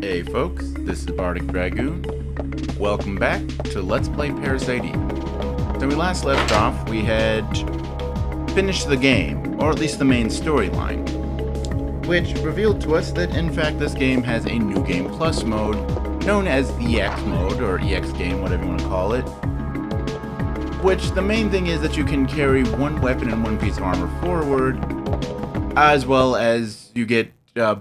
Hey folks, this is Bardic Dragoon. Welcome back to Let's Play Parasite. When we last left off, we had finished the game, or at least the main storyline, which revealed to us that in fact this game has a New Game Plus mode, known as EX mode, or EX game, whatever you want to call it, which the main thing is that you can carry one weapon and one piece of armor forward, as well as you get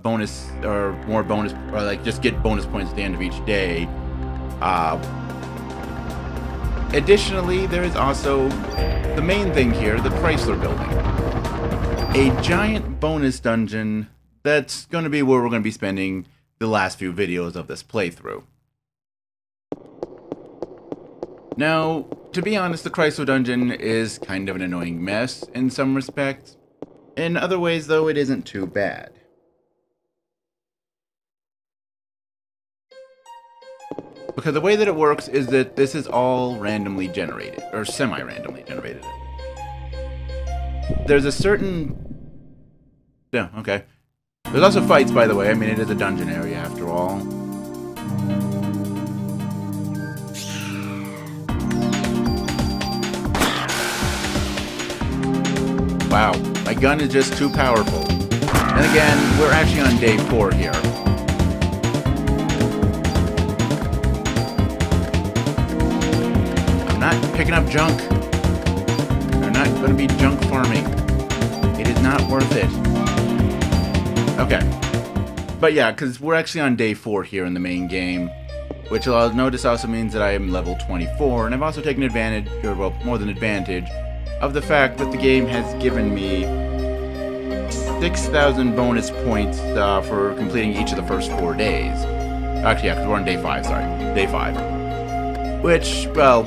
bonus or more bonus, or like just get bonus points at the end of each day. Additionally, there is also the main thing here, the Chrysler Building. A giant bonus dungeon that's going to be where we're going to be spending the last few videos of this playthrough. Now, to be honest, the Chrysler Dungeon is kind of an annoying mess in some respects. In other ways, though, it isn't too bad. Because the way that it works is that this is all randomly generated, or semi-randomly generated. There's a certain... Yeah, okay. There's also fights, by the way. I mean, it is a dungeon area, after all. Wow, my gun is just too powerful. And again, we're actually on day 4 here. Not picking up junk. They're not going to be junk farming. It is not worth it. Okay. But yeah, because we're actually on day 4 here in the main game, which I'll notice also means that I am level 24, and I've also taken advantage, or well, more than advantage, of the fact that the game has given me 6,000 bonus points for completing each of the first 4 days. Actually, yeah, because we're on day 5, sorry. Day 5. Which, well...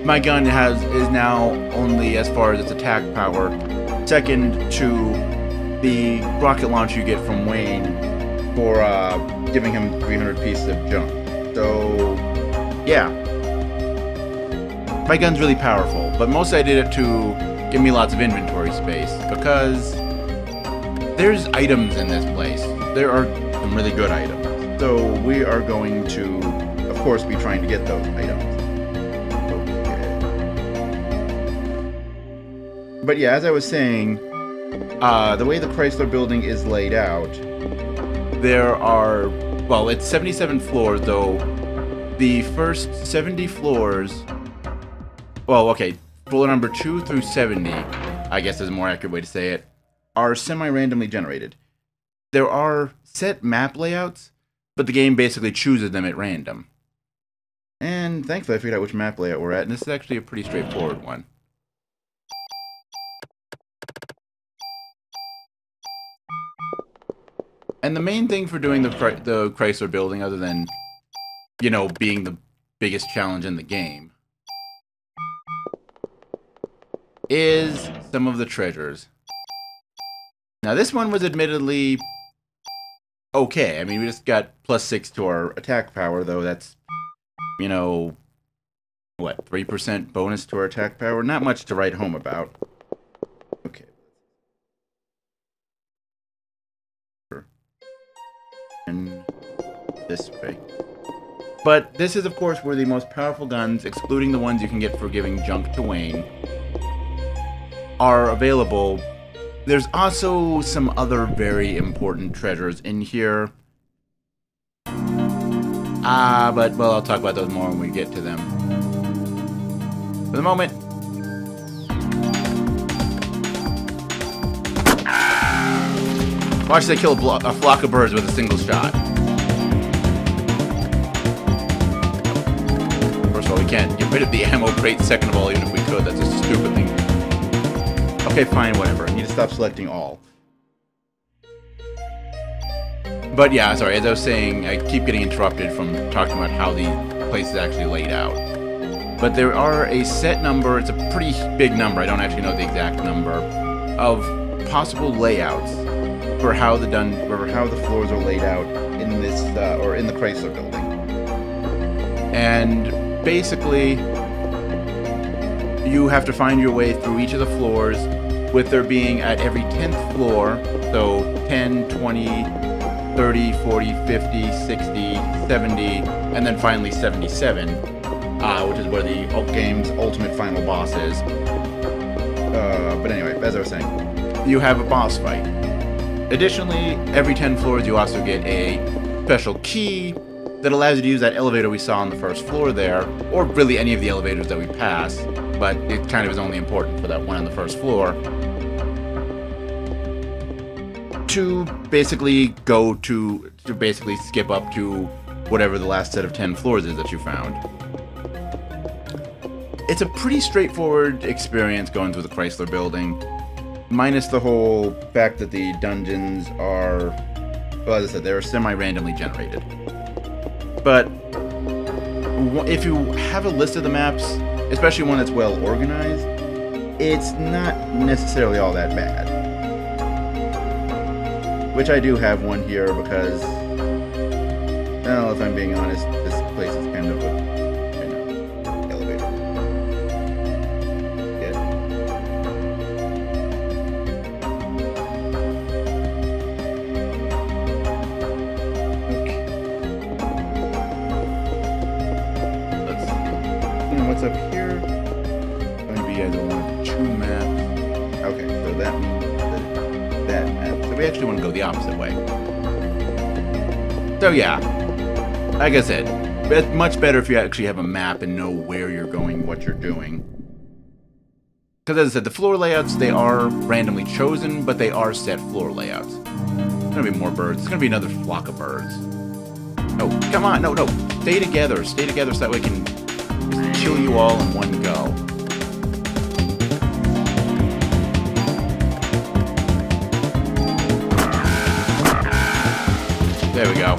my gun is now only, as far as its attack power, second to the rocket launch you get from Wayne for giving him 300 pieces of junk. So, yeah. My gun's really powerful, but mostly I did it to give me lots of inventory space, because there's items in this place. There are some really good items. So we are going to, of course, be trying to get those items. But yeah, as I was saying, the way the Chrysler Building is laid out, there are, well, it's 77 floors, though the first 70 floors, well, okay, floor number 2 through 70, I guess is a more accurate way to say it, are semi-randomly generated. There are set map layouts, but the game basically chooses them at random. And thankfully I figured out which map layout we're at, and this is actually a pretty straightforward one. And the main thing for doing the Chrysler Building, other than, you know, being the biggest challenge in the game, is some of the treasures. Now, this one was admittedly okay. I mean, we just got +6 to our attack power, though that's, you know, what, 3% bonus to our attack power? Not much to write home about. Okay. And this way. But this is, of course, where the most powerful guns, excluding the ones you can get for giving junk to Wayne, are available. There's also some other very important treasures in here. But, well, I'll talk about those more when we get to them. For the moment... watch they kill a flock of birds with a single shot. First of all, we can't get rid of the ammo crate. Second of all, even if we could, that's a stupid thing. Okay, fine, whatever. I need to stop selecting all. But yeah, sorry, as I was saying, I keep getting interrupted from talking about how the place is actually laid out. But there are a set number, it's a pretty big number, I don't actually know the exact number, of possible layouts for how the floors are laid out in this or in the Chrysler Building. And basically, you have to find your way through each of the floors, with there being at every 10th floor, so 10, 20, 30, 40, 50, 60, 70, and then finally 77, which is where the game's ultimate final boss is. But anyway, as I was saying, you have a boss fight. Additionally, every 10 floors you also get a special key that allows you to use that elevator we saw on the first floor there, or really any of the elevators that we passed, but it kind of is only important for that one on the first floor, to basically basically skip up to whatever the last set of 10 floors is that you found. It's a pretty straightforward experience going through the Chrysler Building, minus the whole fact that the dungeons are, well, as I said, they're semi-randomly generated. But if you have a list of the maps, especially one that's well organized, it's not necessarily all that bad. Which I do have one here because, well, if I'm being honest, this place is kind of a elevator. Yeah. Okay. Let's see. And what's up here? It's going to be either one of two maps. Okay, so that means that map. So we actually want to go the opposite way. So yeah, like I said, it's much better if you actually have a map and know where you're going, what you're doing. Because as I said, the floor layouts, they are randomly chosen, but they are set floor layouts. There's going to be more birds. There's going to be another flock of birds. Oh, come on, no. Stay together so that we can just kill you all in one go. There we go.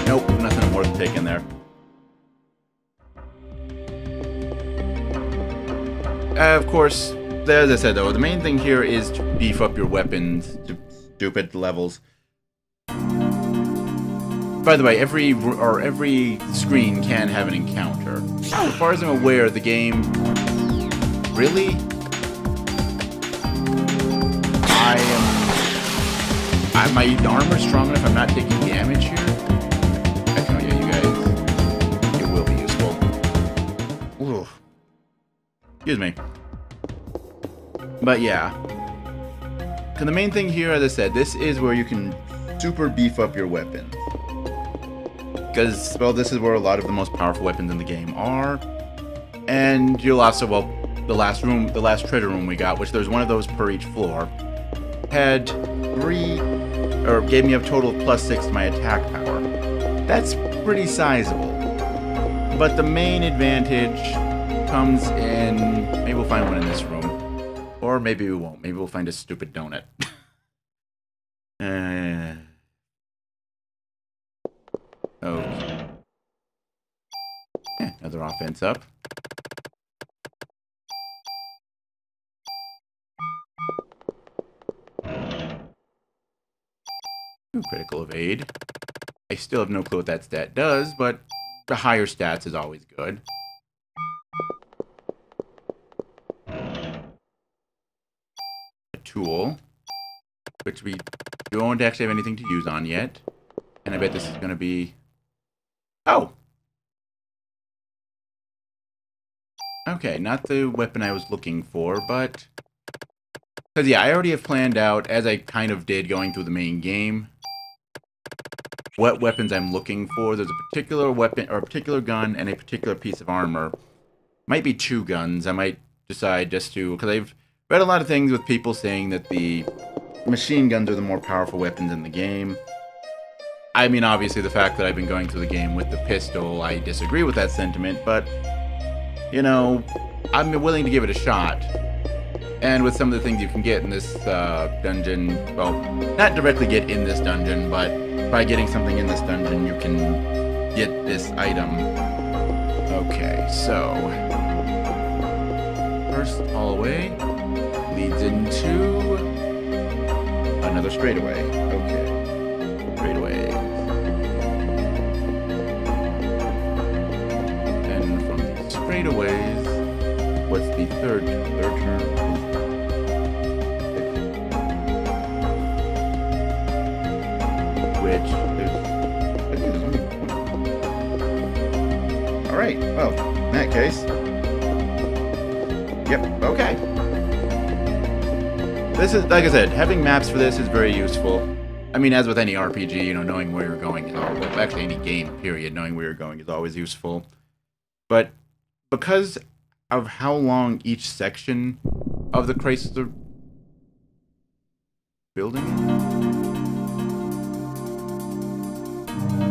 Nope, nothing worth taking there. Of course, as I said though, the main thing here is to beef up your weapons to stupid levels. By the way, every screen can have an encounter. As far as I'm aware, the game really. My armor's strong enough I'm not taking damage here? Actually, yeah, you guys, it will be useful. Ooh. Excuse me. But yeah. So the main thing here, as I said, this is where you can super beef up your weapons. Because, well, this is where a lot of the most powerful weapons in the game are. And you'll also, well, the last treasure room we got, which there's one of those per each floor, had gave me a total of +6 to my attack power. That's pretty sizable. But the main advantage comes in, maybe we'll find one in this room. Or maybe we won't. Maybe we'll find a stupid donut. Okay. Another offense up. Critical evade. I still have no clue what that stat does, but the higher stats is always good. A tool, which we don't actually have anything to use on yet. And I bet this is going to be... Oh! Okay, not the weapon I was looking for, but... Because, yeah, I already have planned out, as I kind of did going through the main game, what weapons I'm looking for. There's a particular weapon, or a particular gun, and a particular piece of armor. Might be 2 guns. I might decide just to... Because I've read a lot of things with people saying that the machine guns are the more powerful weapons in the game. I mean, obviously, the fact that I've been going through the game with the pistol, I disagree with that sentiment, but, you know, I'm willing to give it a shot. And with some of the things you can get in this dungeon, well, not directly get in this dungeon, but by getting something in this dungeon, you can get this item. Okay, so first hallway leads into another straightaway. Okay, straightaway. Then from the straightaways, what's the third turn? which there's... Alright, well, in that case... Yep, okay. This is, like I said, having maps for this is very useful. I mean, as with any RPG, you know, knowing where you're going is always... Well, actually, any game, period, knowing where you're going is always useful. But because of how long each section of the Chrysler Building is...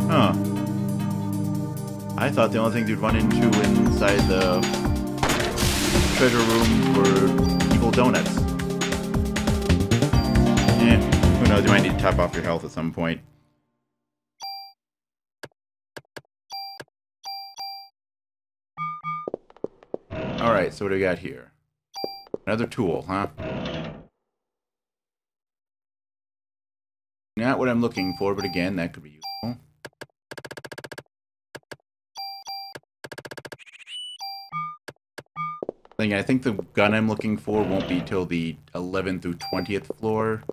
Huh. I thought the only things you'd run into inside the treasure room were evil donuts. Who knows, you might need to top off your health at some point. Alright, so what do we got here? Another tool, huh? Not what I'm looking for, but again, that could be useful. I think the gun I'm looking for won't be till the 11th through 20th floor,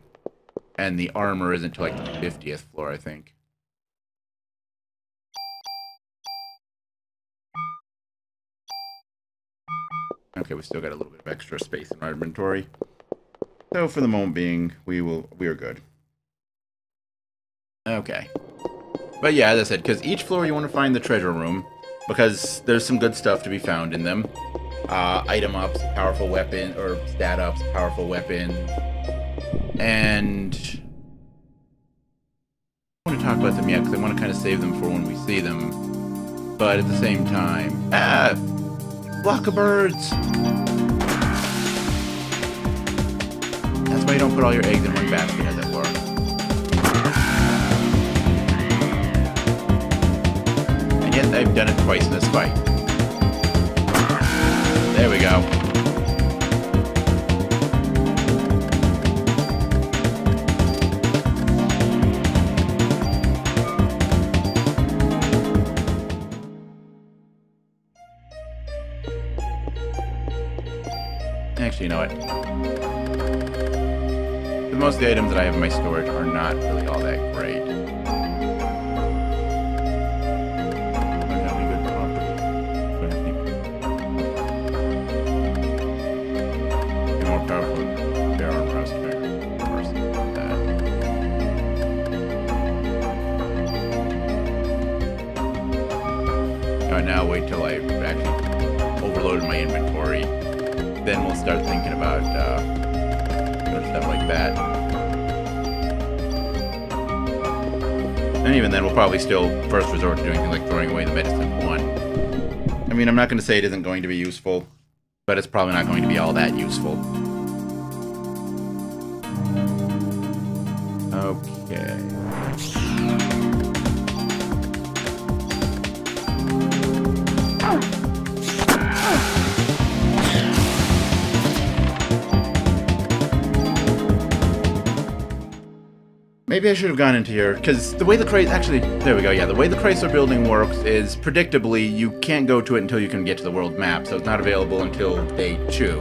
and the armor isn't till like the 50th floor, I think. Okay, we still got a little bit of extra space in our inventory. So for the moment being, we are good. Okay. But yeah, as I said, because each floor you want to find the treasure room, because there's some good stuff to be found in them. Item ups, powerful weapon, or stat ups, powerful weapon. And I don't want to talk about them yet, because I want to kind of save them for when we see them. But at the same time... Flock of birds! That's why you don't put all your eggs in one basket, as it were. And yet I've done it twice in this fight. There we go. Actually, you know what? Most of the items that I have in my storage are not really all that great. I don't have any good property. Be more powerful than bear arm prospector. Now wait till I've actually overloaded my inventory. Then we'll start thinking about stuff like that. And even then, we'll probably still first resort to doing things like throwing away the medicine one. I mean, I'm not going to say it isn't going to be useful, but it's probably not going to be all that useful. Okay. Maybe I should have gone into here, because the way the actually, there we go, yeah, the way the Chrysler Building works is, predictably, you can't go to it until you can get to the world map, so it's not available until day 2.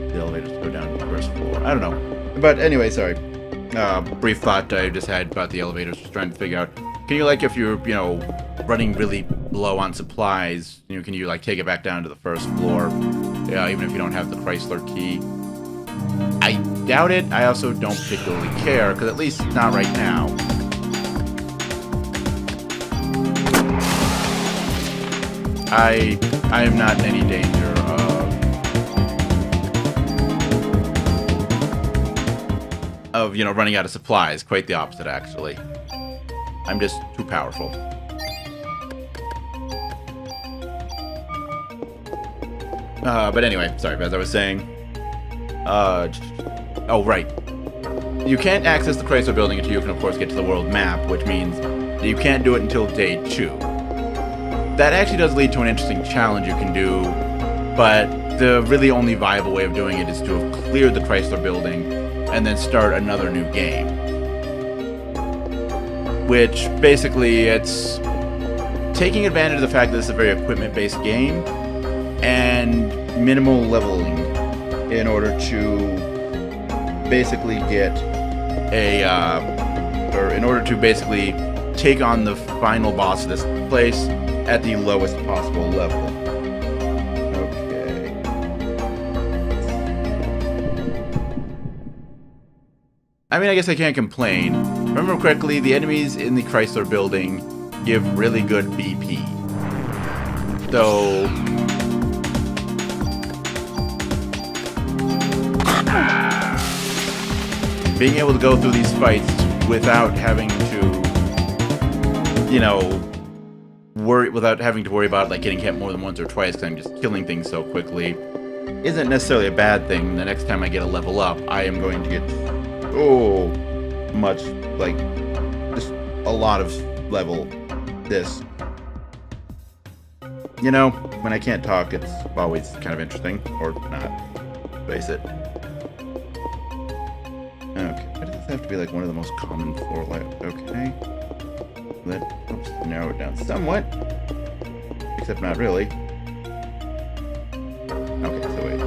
The elevators go down to the first floor. I don't know. But anyway, sorry. Brief thought I just had about the elevators, just trying to figure out, can you, like, if you're, you know, running really low on supplies, you know, can you, like, take it back down to the first floor, even if you don't have the Chrysler key? I doubt it. I also don't particularly care, because at least not right now. I am not in any danger of, you know, running out of supplies. Quite the opposite, actually. I'm just too powerful. But anyway, sorry, as I was saying, oh, right. You can't access the Chrysler Building until you can, of course, get to the world map, which means that you can't do it until day 2. That actually does lead to an interesting challenge you can do, but the really only viable way of doing it is to have cleared the Chrysler Building and then start another new game. Which, basically, it's taking advantage of the fact that this is a very equipment-based game and minimal leveling in order to basically get or in order to basically take on the final boss of this place at the lowest possible level. Okay. I mean, I guess I can't complain. If I remember correctly, the enemies in the Chrysler Building give really good BP. So... being able to go through these fights without having to, you know, without having to worry about like getting hit more than once or twice because I'm just killing things so quickly, isn't necessarily a bad thing. The next time I get a level up, I am going to get much, like, just a lot of level this. You know, when I can't talk, it's always kind of interesting, or not, face it. Okay, why does this have to be like one of the most common floor layouts? Okay. Oops, narrow it down somewhat. Except not really. Okay, so wait.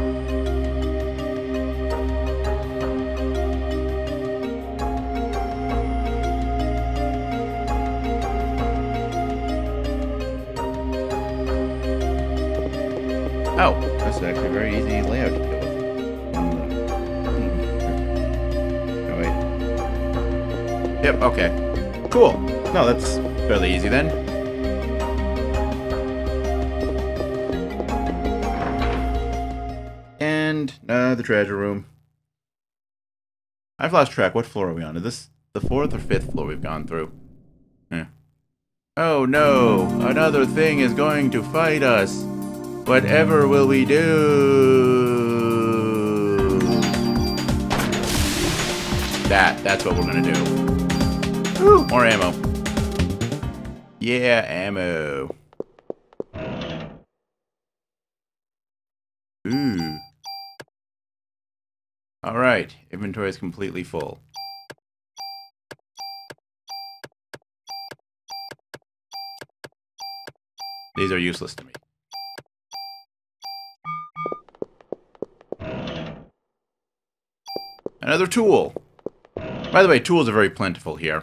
Oh, that's actually a very easy layout to deal with. Yep, okay. Cool. No, that's fairly easy then. And, the treasure room. I've lost track. What floor are we on? Is this the 4th or 5th floor we've gone through? Yeah. Oh no! Another thing is going to fight us! Whatever will we do? That's what we're gonna do. Ooh, more ammo. Yeah, ammo. Ooh. Alright, inventory is completely full. These are useless to me. Another tool. By the way, tools are very plentiful here.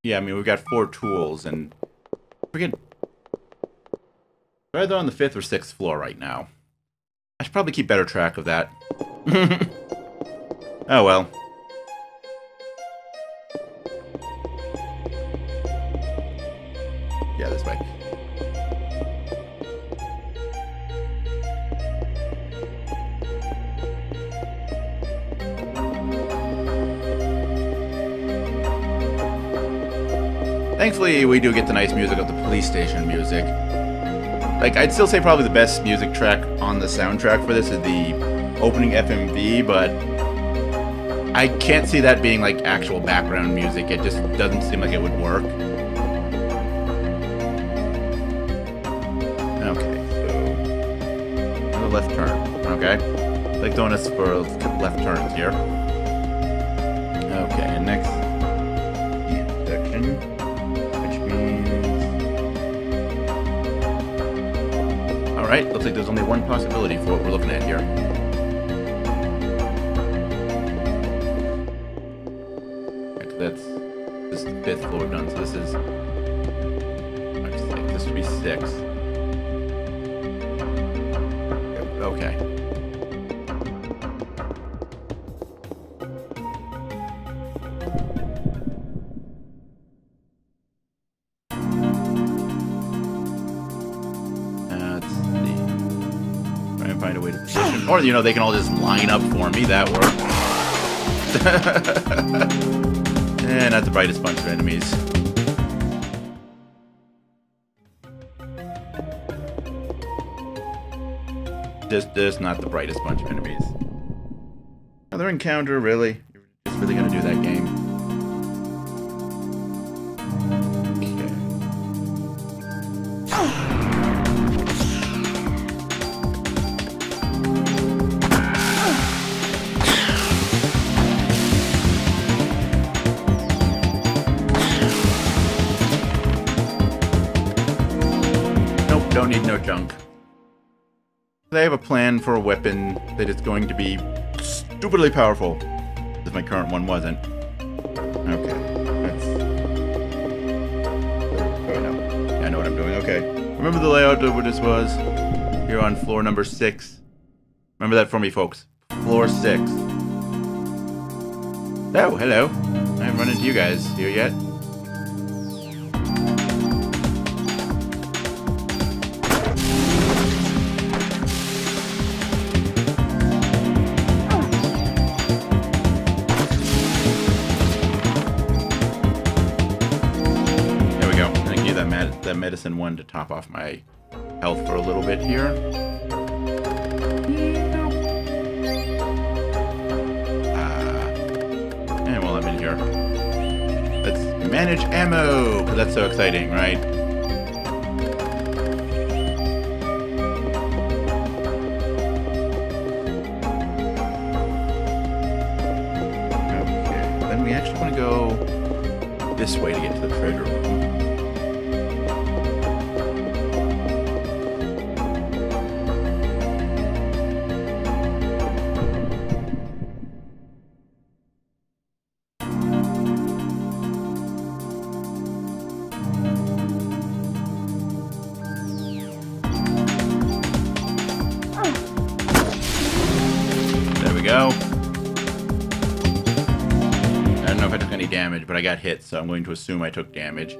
Yeah, I mean, we've got 4 tools, and we're either on the 5th or 6th floor right now. I should probably keep better track of that. Oh well. Yeah, this way. Thankfully, we do get the nice music of the police station music. Like, I'd still say probably the best music track on the soundtrack for this is the opening FMV, but I can't see that being, like, actual background music. It just doesn't seem like it would work. Okay, so... another left turn, okay? Like donuts for left turns here. Okay, and next... section. Alright, looks like there's only one possibility for what we're looking at here. This is the 5th floor we've done, so this is... this would be 6. Okay. Find a way to position. Or, you know, they can all just line up for me. That works. Eh, not the brightest bunch of enemies. Just not the brightest bunch of enemies. Another encounter, really? You're just really gonna do that game? Don't need no junk. I have a plan for a weapon that is going to be stupidly powerful. If my current one wasn't. Okay. That's... Oh, no. Yeah, I know what I'm doing. Okay. Remember the layout of what this was? Here on floor number 6. Remember that for me, folks. Floor 6. Oh, hello. I haven't run into you guys here yet. That medicine one to top off my health for a little bit here. And while I'm in here, let's manage ammo, because that's so exciting, right? Okay, then we actually want to go this way to get to the treasure room. Go. I don't know if I took any damage, but I got hit, so I'm going to assume I took damage.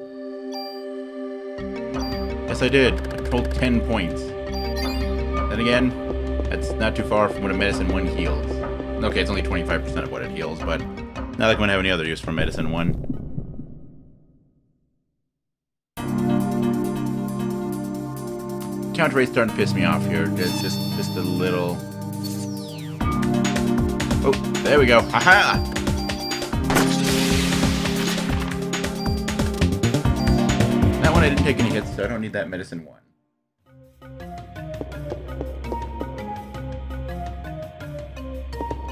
Yes, I did. I rolled 10 points. Then again, that's not too far from what a medicine 1 heals. Okay, it's only 25% of what it heals, but not like I'm going to have any other use for medicine 1. Counter rate's starting to piss me off here. It's just a little... Oh, there we go. Haha! That one I didn't take any hits, so I don't need that medicine 1.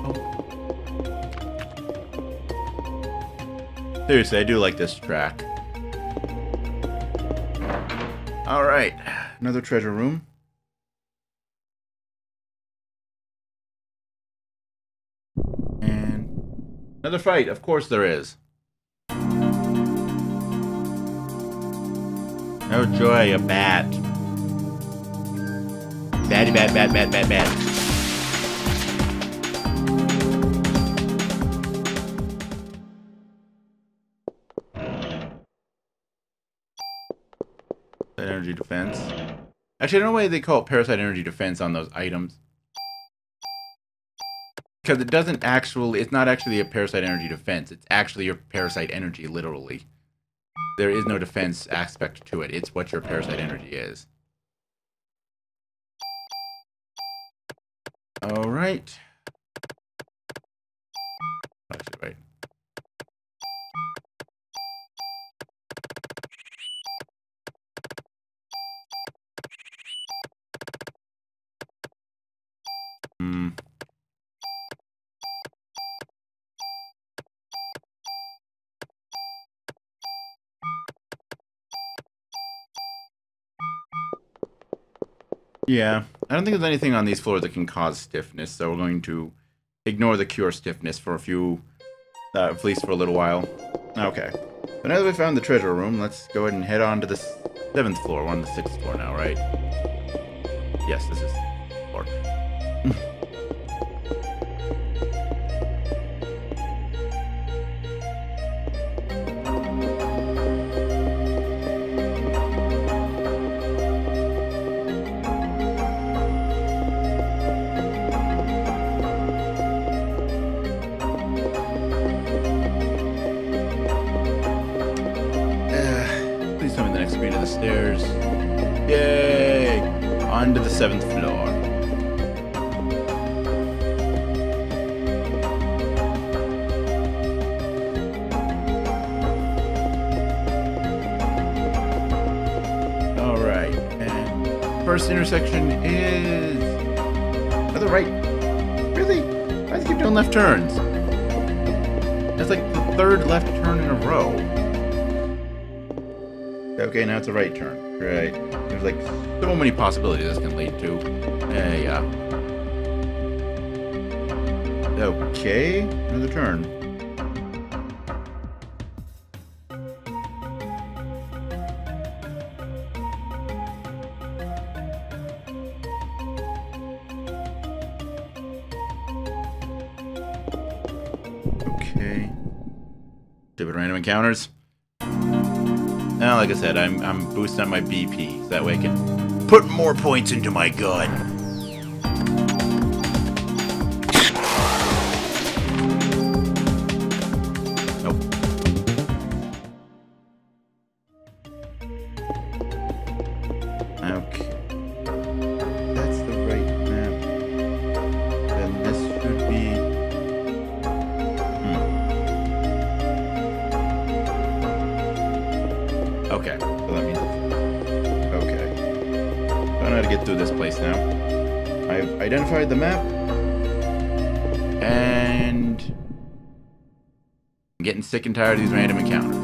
Oh. Seriously, I do like this track. Alright, another treasure room. Another fight, of course there is. Oh joy, a bat. Batty bat, bat, bat, bat, bat. That energy defense. Actually, I don't know why they call it Parasite energy defense on those items. Because it doesn't actually, it's not actually a Parasite energy defense. It's actually your Parasite energy, literally. There is no defense aspect to it. It's what your Parasite energy is. Alright. Actually, right. Yeah, I don't think there's anything on these floors that can cause stiffness, so we're going to ignore the cure stiffness for a few, at least for a little while. Okay, so now that we found the treasure room, let's go ahead and head on to the 7th floor. We're on the 6th floor now, right? Yes, this is floor. The stairs. Yay! On to the 7th floor. Alright, and first intersection is another right. Really? Why does it keep doing left turns? That's like the 3rd left turn in a row. Okay, now it's a right turn. Right. There's like so many possibilities this can lead to. Yeah. Okay, another turn. Okay. Stupid random encounters. Now, like I said, I'm boosting up my BP so that way I can put more points into my gun. Okay, so that means... Okay. I know how to get through this place now. I've identified the map. And... I'm getting sick and tired of these random encounters.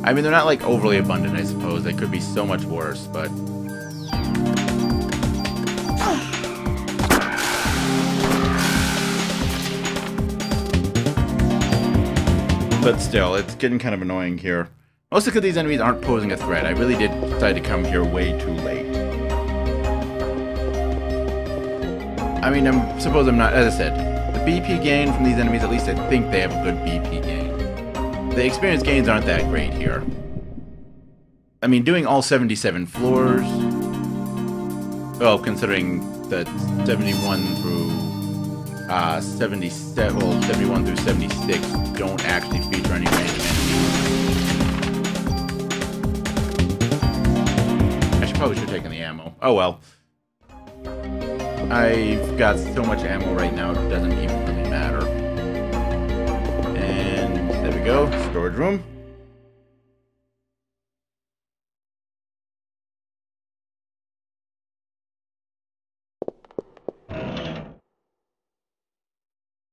I mean, they're not, like, overly abundant, I suppose. They could be so much worse, but... But still, it's getting kind of annoying here. Mostly because these enemies aren't posing a threat. I really did decide to come here way too late. I mean, I suppose I'm not... As I said, the BP gain from these enemies, at least I think they have a good BP gain. The experience gains aren't that great here. I mean, doing all 77 floors... Well, considering that 71 through... 77... Well, 71 through 76 don't actually feature any random enemies. Probably should have taken the ammo. Oh well. I've got so much ammo right now, it doesn't even really matter. And there we go. Storage room.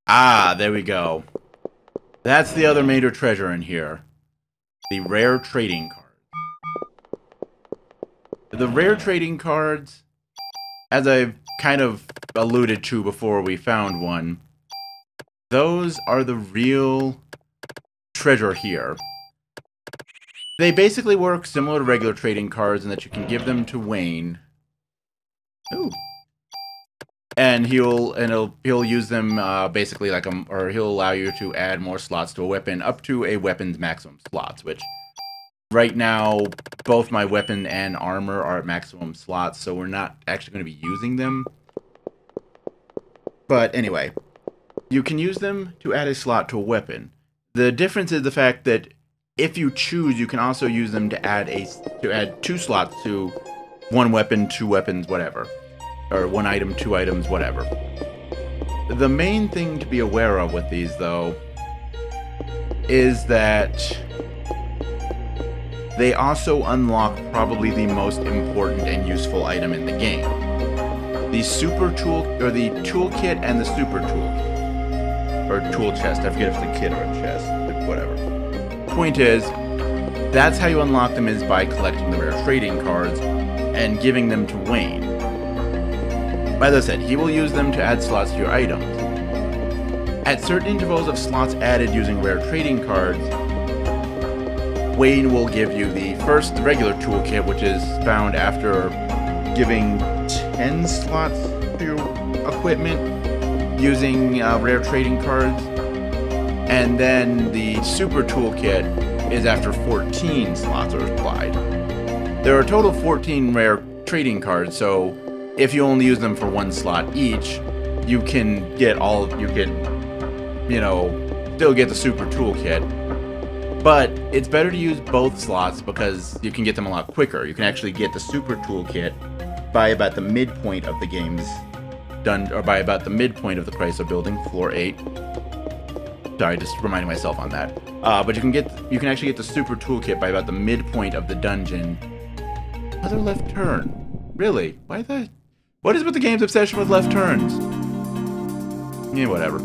Ah, there we go. That's the other major treasure in here. The rare trading card. The rare trading cards, as I've kind of alluded to before we found one, those are the real treasure here. They basically work similar to regular trading cards in that you can give them to Wayne. Ooh. And he'll use them basically like or he'll allow you to add more slots to a weapon up to a weapon's maximum slots, which right now both my weapon and armor are at maximum slots, so we're not actually going to be using them. But anyway, you can use them to add a slot to a weapon. The difference is the fact that if you choose, you can also use them to add 2 slots to one weapon, 2 weapons, whatever. Or 1 item, 2 items, whatever. The main thing to be aware of with these, though, is that they also unlock probably the most important and useful item in the game. The super tool, or the toolkit and the super toolkit. Or tool chest, I forget if it's a kit or a chest, but whatever. Point is, that's how you unlock them, is by collecting the rare trading cards and giving them to Wayne. As I said, he will use them to add slots to your items. At certain intervals of slots added using rare trading cards, Wayne will give you the regular toolkit, which is found after giving 10 slots to equipment using rare trading cards. And then the super toolkit is after 14 slots are applied. There are a total of 14 rare trading cards, so if you only use them for 1 slot each, you can get still get the super toolkit. But it's better to use both slots because you can get them a lot quicker. You can actually get the super toolkit by about the midpoint of the game's done, or by about the midpoint of the Chrysler Building, floor 8. Sorry, just reminding myself on that. But you can actually get the super toolkit by about the midpoint of the dungeon. Another left turn. Really? Why the? What is with the game's obsession with left turns? Yeah, whatever.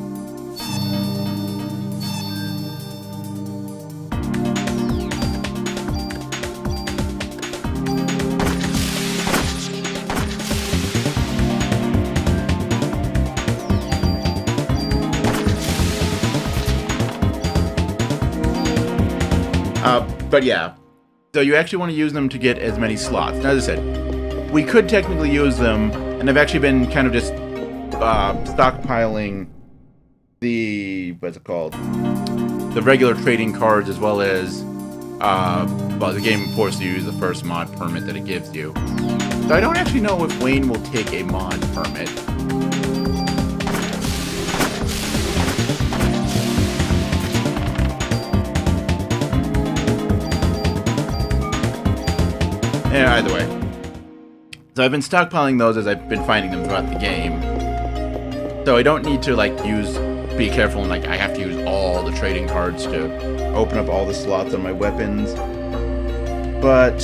But yeah, so you actually want to use them to get as many slots. Now, as I said, we could technically use them, and I've actually been kind of just stockpiling the, what's it called? The regular trading cards, as well as, well, the game forces you to use the first mod permit that it gives you. So I don't actually know if Wayne will take a mod permit. Yeah, either way. So I've been stockpiling those as I've been finding them throughout the game. So I don't need to, like, be careful and, like, I have to use all the trading cards to open up all the slots on my weapons. But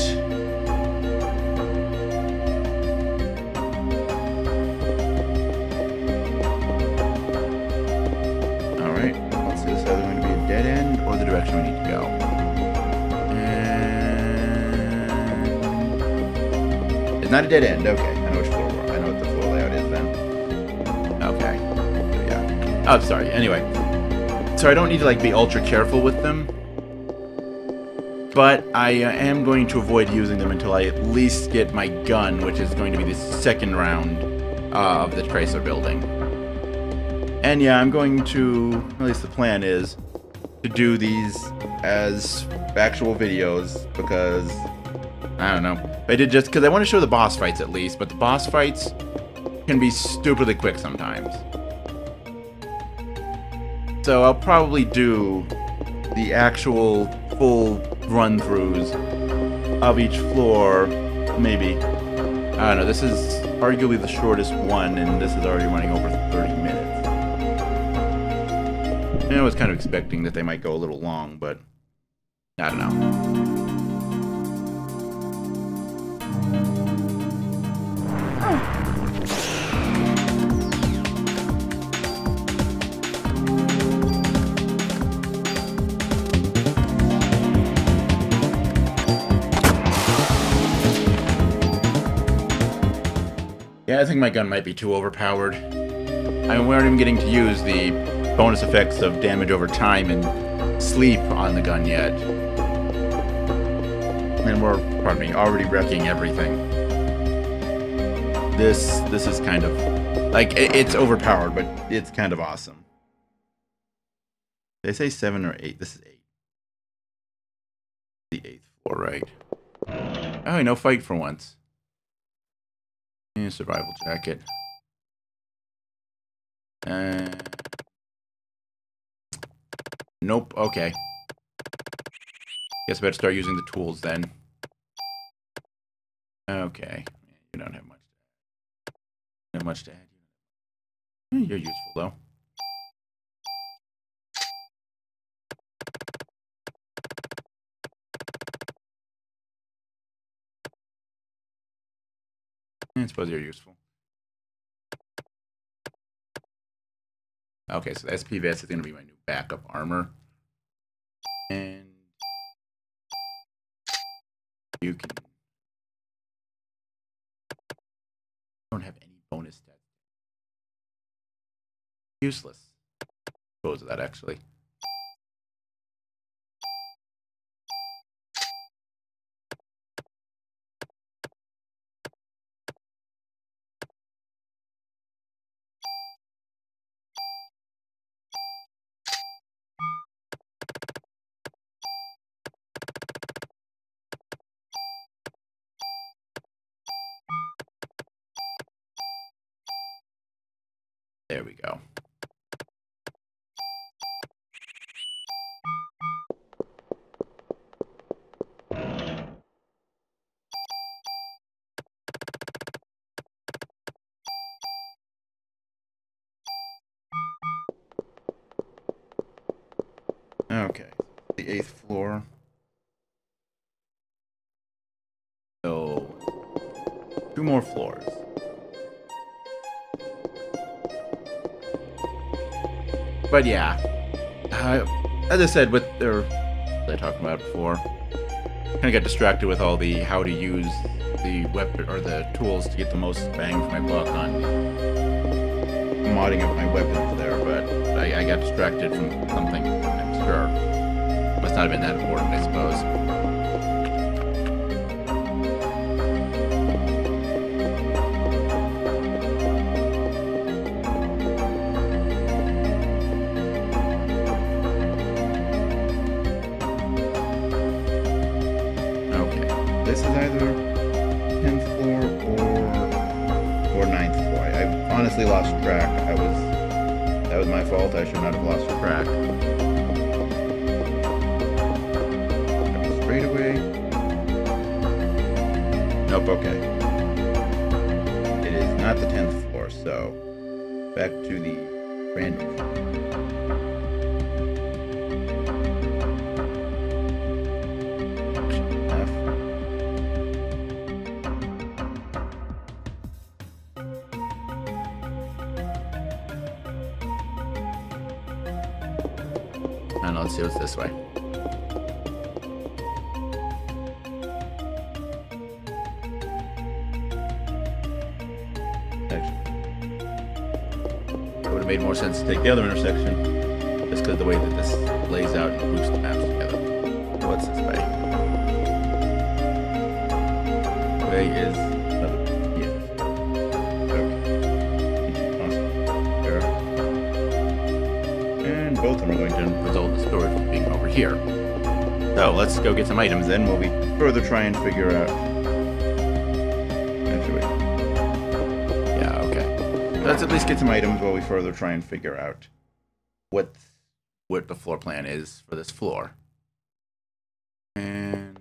alright, let's see, this is either going to be a dead end or the direction we need to go. And it's not a dead end, okay. I know which floor we're on. I know what the floor layout is then. Okay. Yeah. Oh, sorry. Anyway. So I don't need to, like, be ultra careful with them. But I am going to avoid using them until I at least get my gun, which is going to be the second round of the Chrysler Building. And yeah, I'm going to, at least the plan is, to do these as actual videos, because, I don't know. I did just, because I want to show the boss fights at least, but the boss fights can be stupidly quick sometimes. So I'll probably do the actual full run-throughs of each floor, maybe. I don't know, this is arguably the shortest one, and this is already running over 30 minutes. And I was kind of expecting that they might go a little long, but I don't know. Yeah, I think my gun might be too overpowered. I mean, we aren't even getting to use the bonus effects of damage over time and sleep on the gun yet. And we're, pardon me, already wrecking everything. This is kind of, like, it's overpowered, but it's kind of awesome. Did they say 7 or 8? This is 8. The 8th floor, right? Oh, no fight for once. And survival jacket. Nope, okay. Guess I better start using the tools then. Okay. You don't have much. Not much to add. You're useful though. I suppose you're useful. Okay, so the SP vest is going to be my new backup armor. And you can... don't have any bonus stats. Useless. Suppose of that, actually. There we go. Okay, the 8th floor. So, 2 more floors. But yeah, as I said, with their, I talked about it before, kind of got distracted with all the how to use the weapon or the tools to get the most bang for my buck on modding up my weapons there. But I got distracted from something. I'm sure must not have been that important, I suppose. this is either 10th floor or 9th floor. I honestly lost track. That was my fault. I should not have lost track. Straight away. Nope, okay. It is not the 10th floor, so back to the random. And let's see what's this way. It would have made more sense to take the other intersection, just because of the way that this lays out and groups the maps together. What's this way? Way is both of them are going to result in the storage being over here. So let's go get some items then while we further try and figure out. Actually, yeah, okay. Let's at least get some items while we further try and figure out what the floor plan is for this floor. And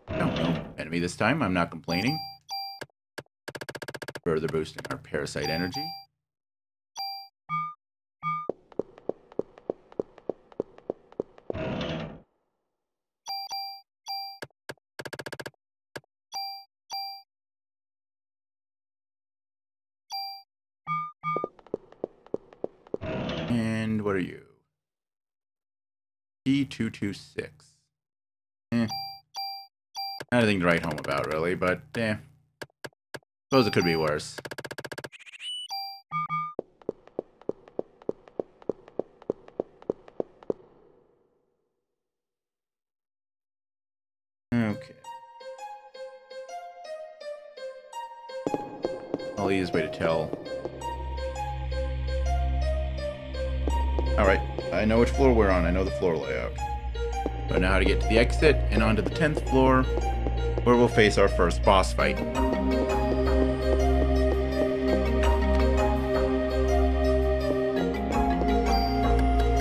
no enemy this time. I'm not complaining. Further boosting our parasite energy. And what are you? D226. Not anything to write home about, really, but suppose it could be worse. Okay. I'll easiest way to tell. Alright, I know which floor we're on. I know the floor layout. So I know how to get to the exit and onto the 10th floor, where we'll face our first boss fight.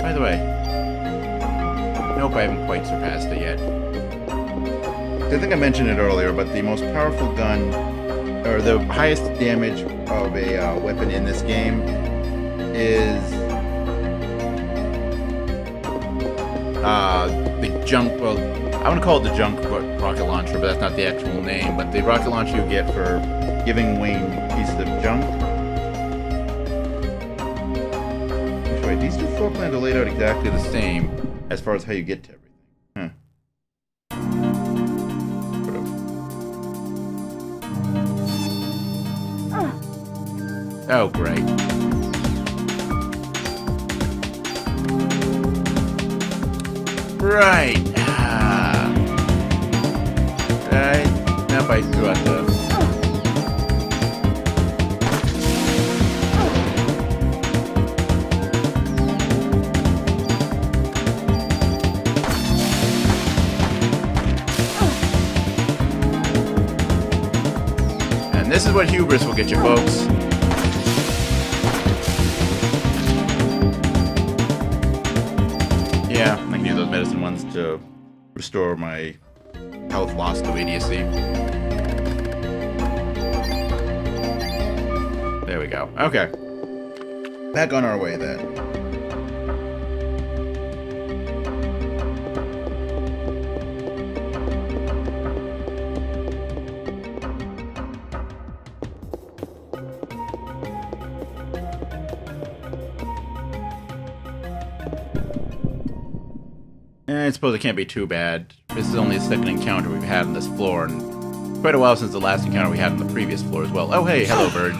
By the way, nope, I haven't quite surpassed it yet. I think I mentioned it earlier, but the most powerful gun, or the highest damage of a weapon in this game is the junk, well, I want to call it the junk rocket launcher, but that's not the actual name, but the rocket launcher you get for giving Wayne pieces of junk. Actually, these two floor plans are laid out exactly the same as far as how you get to everything. Huh. Oh, great. Right. Right. Now I threw out the. And this is what hubris will get you, folks. Yeah, I can use those medicine ones to restore my health lost to idiocy. There we go. Okay. Back on our way then. I suppose it can't be too bad. This is only the second encounter we've had on this floor, and quite a while since the last encounter we had on the previous floor as well. Oh, hey, hello, birds.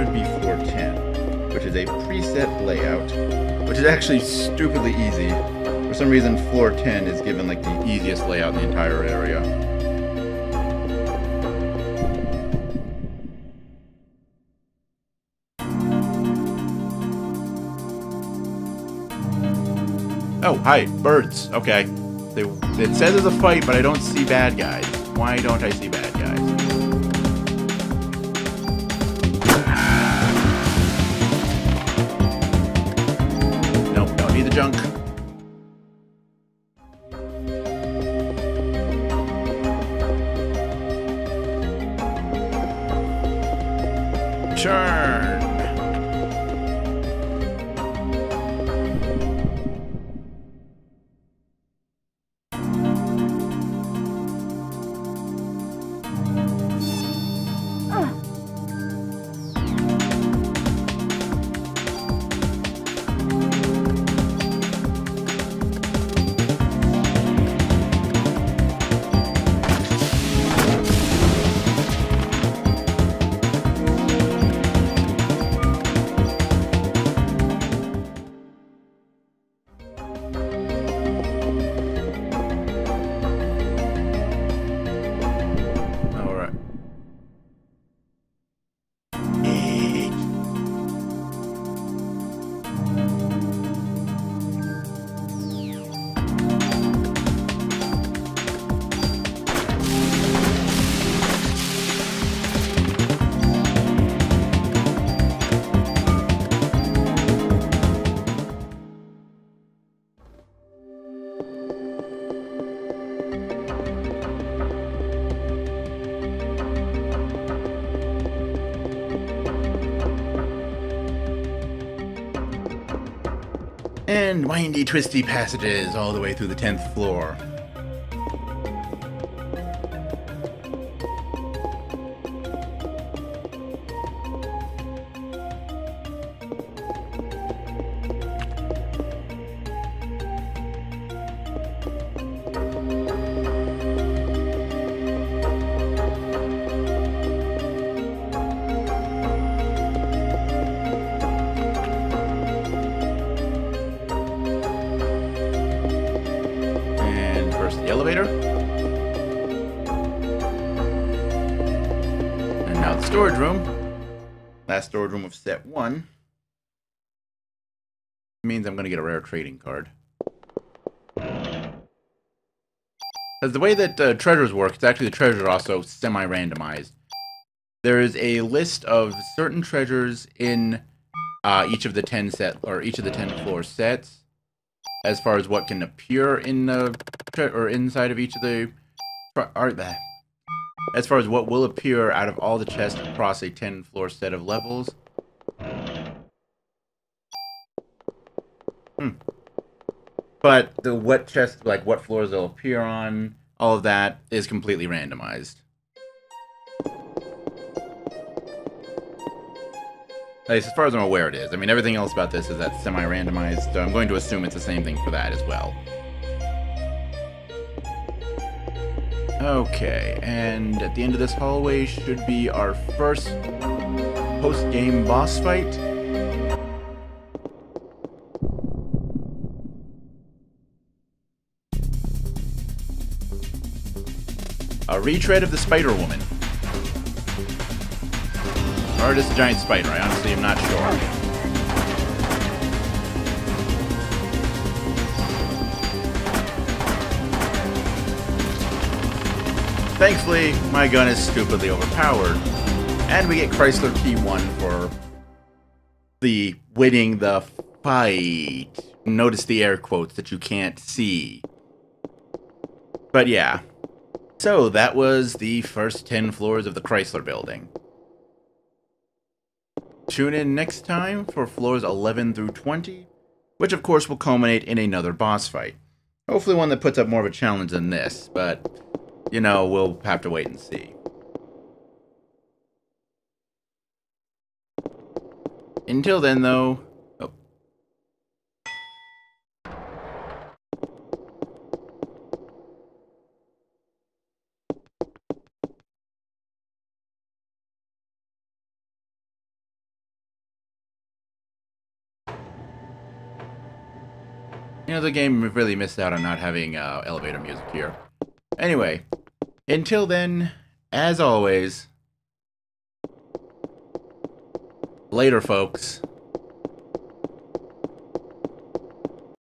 should be floor 10, which is a preset layout, which is actually stupidly easy. For some reason, floor 10 is given like the easiest layout in the entire area. Oh, hi, birds. Okay. It says there's a fight, but I don't see bad guys. Why don't I see bad guys? Nope, don't need the junk. Churn. And windy, twisty passages all the way through the 10th floor. Elevator. And now the storage room. Last storage room of set 1. Means I'm going to get a rare trading card. Because the way that treasures work, it's actually the treasures are also semi-randomized. There is a list of certain treasures in each of the 10 floor sets. As far as what can appear in the or inside of each of the as far as what will appear out of all the chests across a 10 floor set of levels. But the what chests, like what floors they'll appear on, all of that is completely randomized. At least as far as I'm aware it is. I mean, everything else about this is that semi-randomized, so I'm going to assume it's the same thing for that as well. Okay, and at the end of this hallway should be our first post-game boss fight. A retread of the Spiderwoman. Or just a giant spider, I honestly am not sure. Thankfully, my gun is stupidly overpowered. And we get Chrysler P1 for the winning the fight. Notice the air quotes that you can't see. But yeah. So that was the first 10 floors of the Chrysler Building. Tune in next time for floors 11 through 20, which of course will culminate in another boss fight. Hopefully one that puts up more of a challenge than this, but, you know, we'll have to wait and see. Until then, though, You know, the game really missed out on not having elevator music here. Anyway, until then, as always, later, folks.